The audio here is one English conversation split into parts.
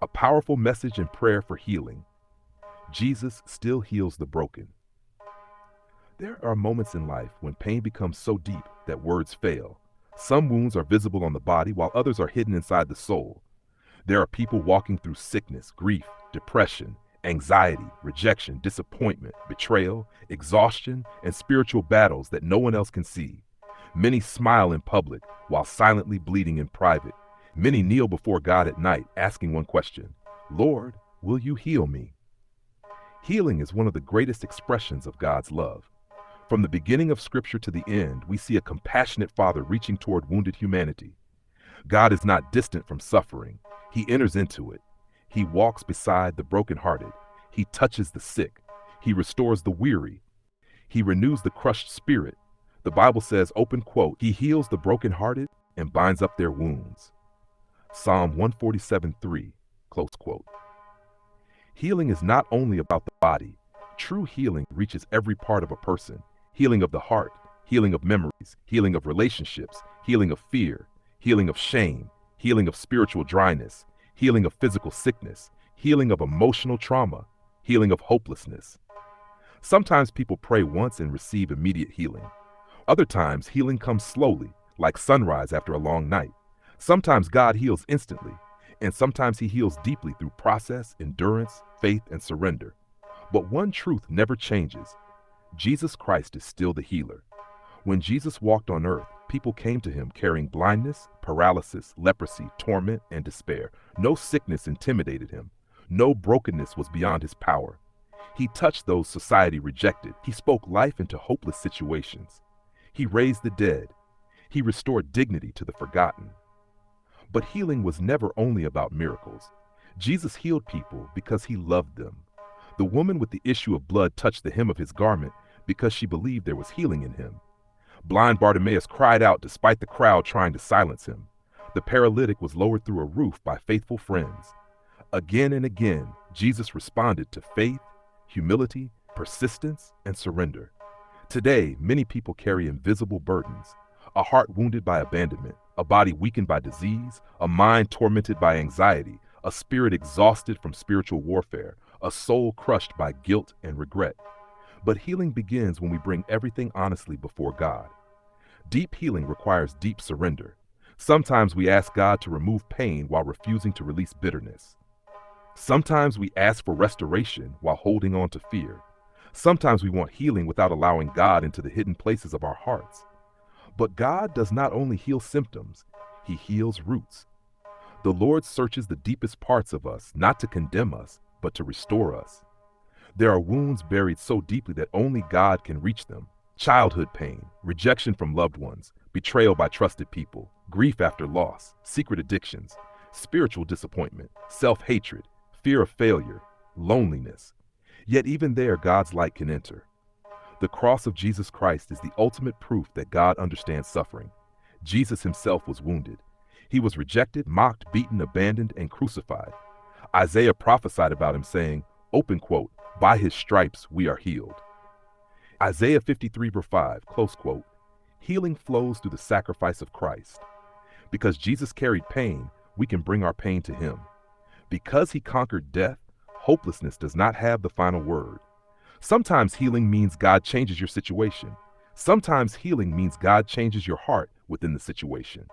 A powerful message and prayer for healing. Jesus still heals the broken. There are moments in life when pain becomes so deep that words fail. Some wounds are visible on the body while others are hidden inside the soul. There are people walking through sickness, grief, depression, anxiety, rejection, disappointment, betrayal, exhaustion, and spiritual battles that no one else can see. Many smile in public while silently bleeding in private. Many kneel before God at night asking one question: Lord, will you heal me? Healing is one of the greatest expressions of God's love. From the beginning of Scripture to the end, we see a compassionate Father reaching toward wounded humanity. God is not distant from suffering. He enters into it. He walks beside the brokenhearted. He touches the sick. He restores the weary. He renews the crushed spirit. The Bible says, open quote, He heals the brokenhearted and binds up their wounds. Psalm 147:3, close quote. Healing is not only about the body. True healing reaches every part of a person. Healing of the heart, healing of memories, healing of relationships, healing of fear, healing of shame, healing of spiritual dryness, healing of physical sickness, healing of emotional trauma, healing of hopelessness. Sometimes people pray once and receive immediate healing. Other times, healing comes slowly, like sunrise after a long night. Sometimes God heals instantly, and sometimes He heals deeply through process, endurance, faith, and surrender. But one truth never changes. Jesus Christ is still the healer. When Jesus walked on earth, people came to Him carrying blindness, paralysis, leprosy, torment, and despair. No sickness intimidated Him. No brokenness was beyond His power. He touched those society rejected. He spoke life into hopeless situations. He raised the dead. He restored dignity to the forgotten. But healing was never only about miracles. Jesus healed people because He loved them. The woman with the issue of blood touched the hem of His garment because she believed there was healing in Him. Blind Bartimaeus cried out despite the crowd trying to silence him. The paralytic was lowered through a roof by faithful friends. Again and again, Jesus responded to faith, humility, persistence, and surrender. Today, many people carry invisible burdens: a heart wounded by abandonment, a body weakened by disease, a mind tormented by anxiety, a spirit exhausted from spiritual warfare, a soul crushed by guilt and regret. But healing begins when we bring everything honestly before God. Deep healing requires deep surrender. Sometimes we ask God to remove pain while refusing to release bitterness. Sometimes we ask for restoration while holding on to fear. Sometimes we want healing without allowing God into the hidden places of our hearts. But God does not only heal symptoms, He heals roots. The Lord searches the deepest parts of us, not to condemn us, but to restore us. There are wounds buried so deeply that only God can reach them. Childhood pain, rejection from loved ones, betrayal by trusted people, grief after loss, secret addictions, spiritual disappointment, self-hatred, fear of failure, loneliness. Yet even there, God's light can enter. The cross of Jesus Christ is the ultimate proof that God understands suffering. Jesus Himself was wounded. He was rejected, mocked, beaten, abandoned, and crucified. Isaiah prophesied about Him saying, open quote, by His stripes we are healed. Isaiah 53:5, close quote, healing flows through the sacrifice of Christ. Because Jesus carried pain, we can bring our pain to Him. Because He conquered death, hopelessness does not have the final word. Sometimes healing means God changes your situation. Sometimes healing means God changes your heart within the situation.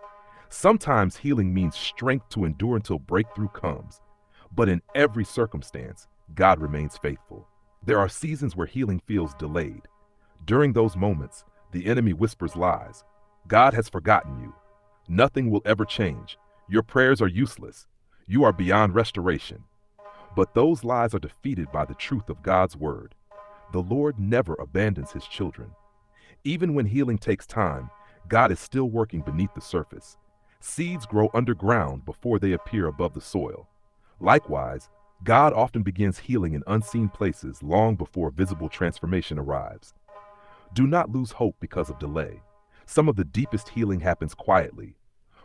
Sometimes healing means strength to endure until breakthrough comes. But in every circumstance, God remains faithful. There are seasons where healing feels delayed. During those moments, the enemy whispers lies. God has forgotten you. Nothing will ever change. Your prayers are useless. You are beyond restoration. But those lies are defeated by the truth of God's word. The Lord never abandons His children. Even when healing takes time, God is still working beneath the surface. Seeds grow underground before they appear above the soil. Likewise, God often begins healing in unseen places long before visible transformation arrives. Do not lose hope because of delay. Some of the deepest healing happens quietly.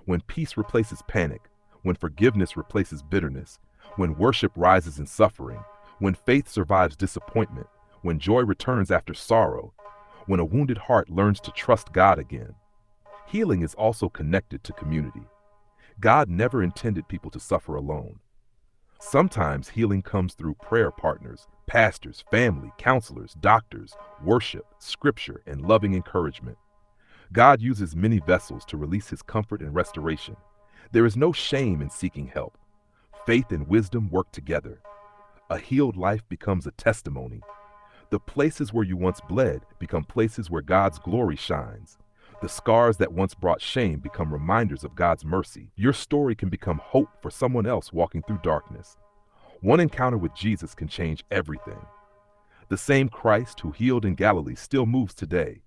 When peace replaces panic, when forgiveness replaces bitterness, when worship rises in suffering, when faith survives disappointment, when joy returns after sorrow, when a wounded heart learns to trust God again. Healing is also connected to community. God never intended people to suffer alone. Sometimes healing comes through prayer partners, pastors, family, counselors, doctors, worship, scripture, and loving encouragement. God uses many vessels to release his comfort and restoration. There is no shame in seeking help. Faith and wisdom work together. A healed life becomes a testimony. The places where you once bled become places where God's glory shines. The scars that once brought shame become reminders of God's mercy. Your story can become hope for someone else walking through darkness. One encounter with Jesus can change everything. The same Christ who healed in Galilee still moves today.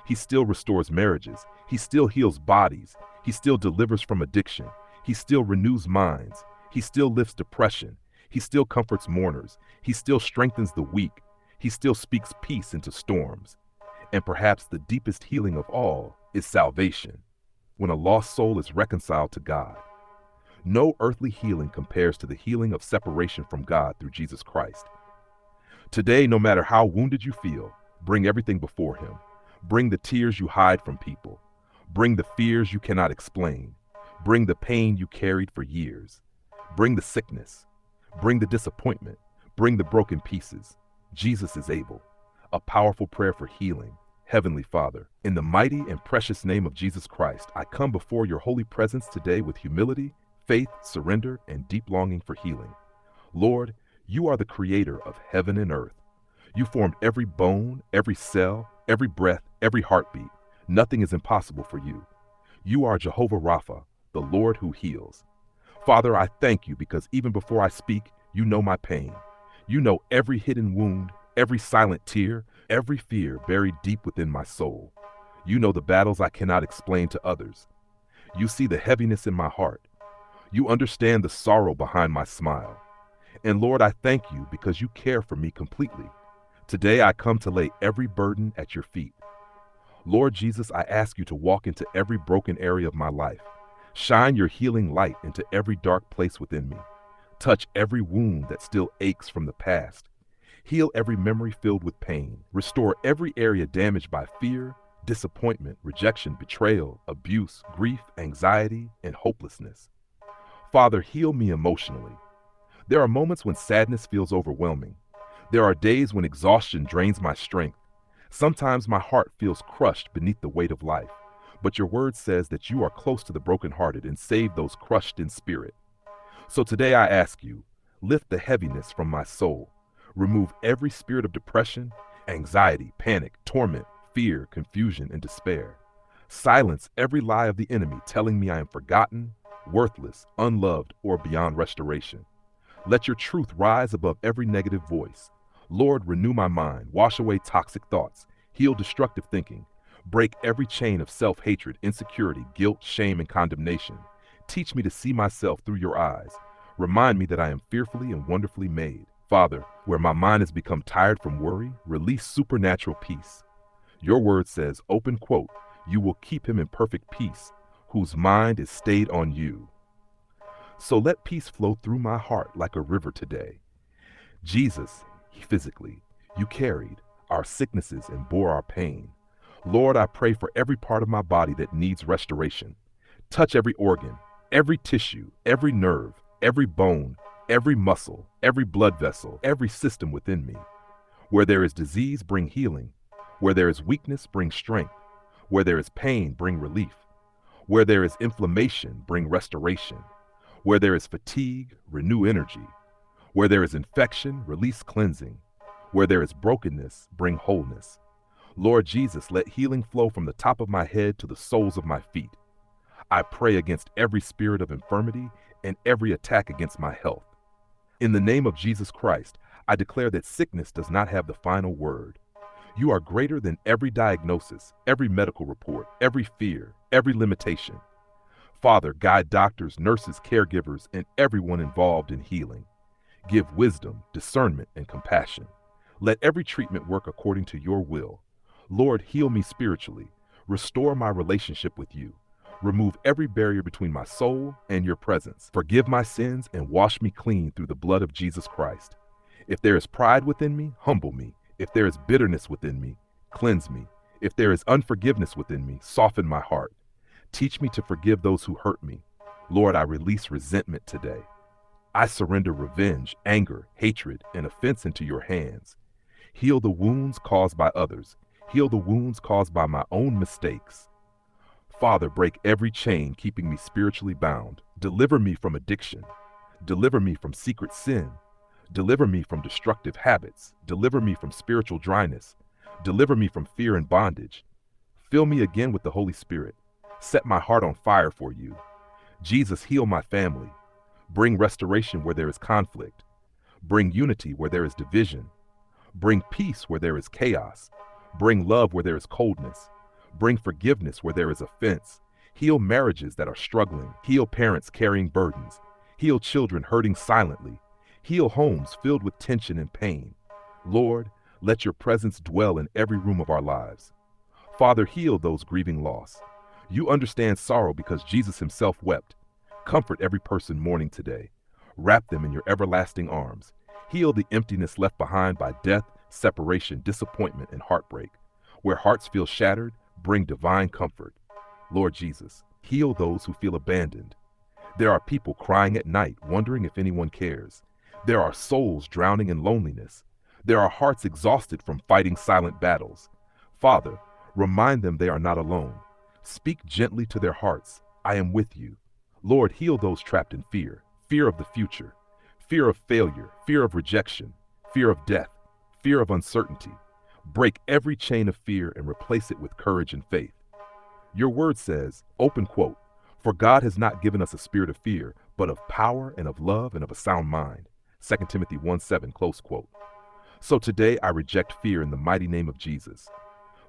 He still restores marriages. He still heals bodies. He still delivers from addiction. He still renews minds. He still lifts depression. He still comforts mourners. He still strengthens the weak. He still speaks peace into storms. And perhaps the deepest healing of all is salvation, when a lost soul is reconciled to God. No earthly healing compares to the healing of separation from God through Jesus Christ. Today, no matter how wounded you feel, bring everything before him. Bring the tears you hide from people. Bring the fears you cannot explain. Bring the pain you carried for years. Bring the sickness. Bring the disappointment. Bring the broken pieces. Jesus is able. A powerful prayer for healing. Heavenly Father, in the mighty and precious name of Jesus Christ, I come before your holy presence today with humility, faith, surrender, and deep longing for healing. Lord, you are the creator of heaven and earth. You formed every bone, every cell, every breath, every heartbeat. Nothing is impossible for you. You are Jehovah Rapha, the Lord who heals. Father, I thank you because even before I speak, you know my pain. You know every hidden wound, every silent tear, every fear buried deep within my soul. You know the battles I cannot explain to others. You see the heaviness in my heart. You understand the sorrow behind my smile. And Lord, I thank you because you care for me completely. Today I come to lay every burden at your feet. Lord Jesus, I ask you to walk into every broken area of my life. Shine your healing light into every dark place within me. Touch every wound that still aches from the past. Heal every memory filled with pain. Restore every area damaged by fear, disappointment, rejection, betrayal, abuse, grief, anxiety, and hopelessness. Father, heal me emotionally. There are moments when sadness feels overwhelming. There are days when exhaustion drains my strength. Sometimes my heart feels crushed beneath the weight of life. But your word says that you are close to the brokenhearted and save those crushed in spirit. So today I ask you, lift the heaviness from my soul. Remove every spirit of depression, anxiety, panic, torment, fear, confusion, and despair. Silence every lie of the enemy telling me I am forgotten, worthless, unloved, or beyond restoration. Let your truth rise above every negative voice. Lord, renew my mind, wash away toxic thoughts, heal destructive thinking, break every chain of self-hatred, insecurity, guilt, shame, and condemnation. Teach me to see myself through your eyes. Remind me that I am fearfully and wonderfully made. Father, where my mind has become tired from worry, release supernatural peace. Your word says, open quote, you will keep him in perfect peace, whose mind is stayed on you. So let peace flow through my heart like a river today. Jesus, physically, you carried our sicknesses and bore our pain. Lord, I pray for every part of my body that needs restoration. Touch every organ, every tissue, every nerve, every bone, every muscle, every blood vessel, every system within me. Where there is disease, bring healing. Where there is weakness, bring strength. Where there is pain, bring relief. Where there is inflammation, bring restoration. Where there is fatigue, renew energy. Where there is infection, release cleansing. Where there is brokenness, bring wholeness. Lord Jesus, let healing flow from the top of my head to the soles of my feet. I pray against every spirit of infirmity and every attack against my health. In the name of Jesus Christ, I declare that sickness does not have the final word. You are greater than every diagnosis, every medical report, every fear, every limitation. Father, guide doctors, nurses, caregivers, and everyone involved in healing. Give wisdom, discernment, and compassion. Let every treatment work according to your will. Lord, heal me spiritually. Restore my relationship with you. Remove every barrier between my soul and your presence. Forgive my sins and wash me clean through the blood of Jesus Christ. If there is pride within me, humble me. If there is bitterness within me, cleanse me. If there is unforgiveness within me, soften my heart. Teach me to forgive those who hurt me. Lord, I release resentment today. I surrender revenge, anger, hatred, and offense into your hands. Heal the wounds caused by others. Heal the wounds caused by my own mistakes. Father, break every chain keeping me spiritually bound. Deliver me from addiction. Deliver me from secret sin. Deliver me from destructive habits. Deliver me from spiritual dryness. Deliver me from fear and bondage. Fill me again with the Holy Spirit. Set my heart on fire for you. Jesus, heal my family. Bring restoration where there is conflict. Bring unity where there is division. Bring peace where there is chaos. Bring love where there is coldness. Bring forgiveness where there is offense. Heal marriages that are struggling. Heal parents carrying burdens. Heal children hurting silently. Heal homes filled with tension and pain. Lord, let your presence dwell in every room of our lives. Father, heal those grieving loss. You understand sorrow because Jesus himself wept. Comfort every person mourning today. Wrap them in your everlasting arms. Heal the emptiness left behind by death, separation, disappointment, and heartbreak. Where hearts feel shattered, bring divine comfort. Lord Jesus, heal those who feel abandoned. There are people crying at night, wondering if anyone cares. There are souls drowning in loneliness. There are hearts exhausted from fighting silent battles. Father, remind them they are not alone. Speak gently to their hearts. I am with you. Lord, heal those trapped in fear, fear of the future, fear of failure, fear of rejection, fear of death, fear of uncertainty. Break every chain of fear and replace it with courage and faith. Your word says, open quote, for God has not given us a spirit of fear, but of power and of love and of a sound mind. 2 Timothy 1:7, close quote. So today I reject fear in the mighty name of Jesus.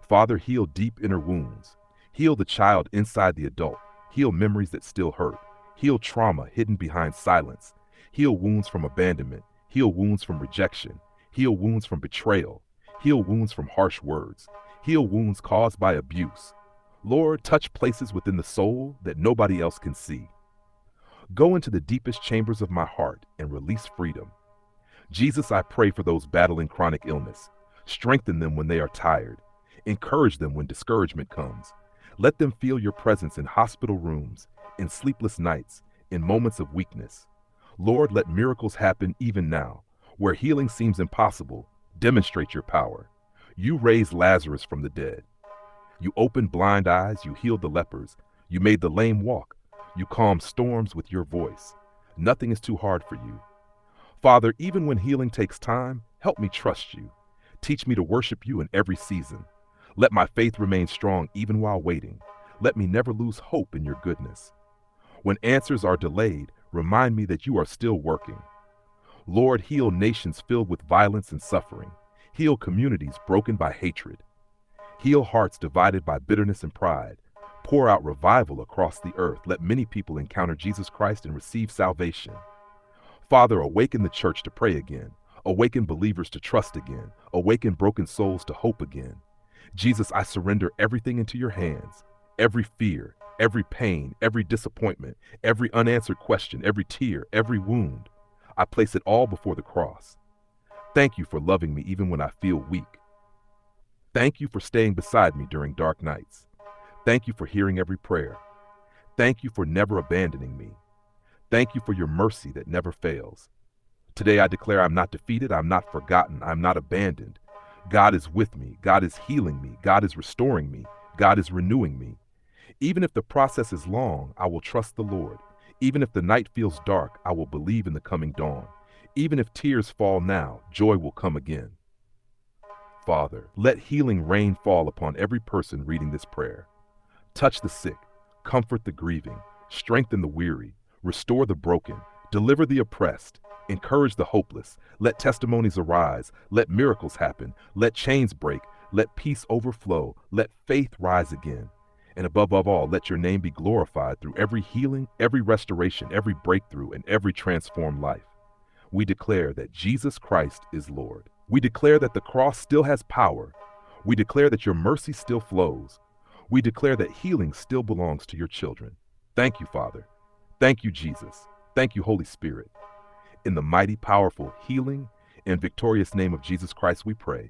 Father, heal deep inner wounds. Heal the child inside the adult. Heal memories that still hurt. Heal trauma hidden behind silence. Heal wounds from abandonment. Heal wounds from rejection. Heal wounds from betrayal. Heal wounds from harsh words. Heal wounds caused by abuse. Lord, touch places within the soul that nobody else can see. Go into the deepest chambers of my heart and release freedom. Jesus, I pray for those battling chronic illness. Strengthen them when they are tired. Encourage them when discouragement comes. Let them feel your presence in hospital rooms, in sleepless nights, in moments of weakness. Lord, let miracles happen even now. Where healing seems impossible, demonstrate your power. You raised Lazarus from the dead. You opened blind eyes, you healed the lepers. You made the lame walk. You calmed storms with your voice. Nothing is too hard for you. Father, even when healing takes time, help me trust you. Teach me to worship you in every season. Let my faith remain strong even while waiting. Let me never lose hope in your goodness. When answers are delayed, remind me that you are still working. Lord, heal nations filled with violence and suffering. Heal communities broken by hatred. Heal hearts divided by bitterness and pride. Pour out revival across the earth. Let many people encounter Jesus Christ and receive salvation. Father, awaken the church to pray again. Awaken believers to trust again. Awaken broken souls to hope again. Jesus, I surrender everything into your hands. Every fear, every pain, every disappointment, every unanswered question, every tear, every wound. I place it all before the cross. Thank you for loving me even when I feel weak. Thank you for staying beside me during dark nights. Thank you for hearing every prayer. Thank you for never abandoning me. Thank you for your mercy that never fails. Today I declare I'm not defeated, I'm not forgotten, I'm not abandoned. God is with me, God is healing me, God is restoring me, God is renewing me. Even if the process is long, I will trust the Lord. Even if the night feels dark, I will believe in the coming dawn. Even if tears fall now, joy will come again. Father, let healing rain fall upon every person reading this prayer. Touch the sick, comfort the grieving, strengthen the weary, restore the broken, deliver the oppressed, encourage the hopeless. Let testimonies arise, let miracles happen, let chains break, let peace overflow, let faith rise again. And above all, let your name be glorified through every healing, every restoration, every breakthrough, and every transformed life. We declare that Jesus Christ is Lord. We declare that the cross still has power. We declare that your mercy still flows. We declare that healing still belongs to your children. Thank you, Father. Thank you, Jesus. Thank you, Holy Spirit. In the mighty, powerful, healing, and victorious name of Jesus Christ we pray.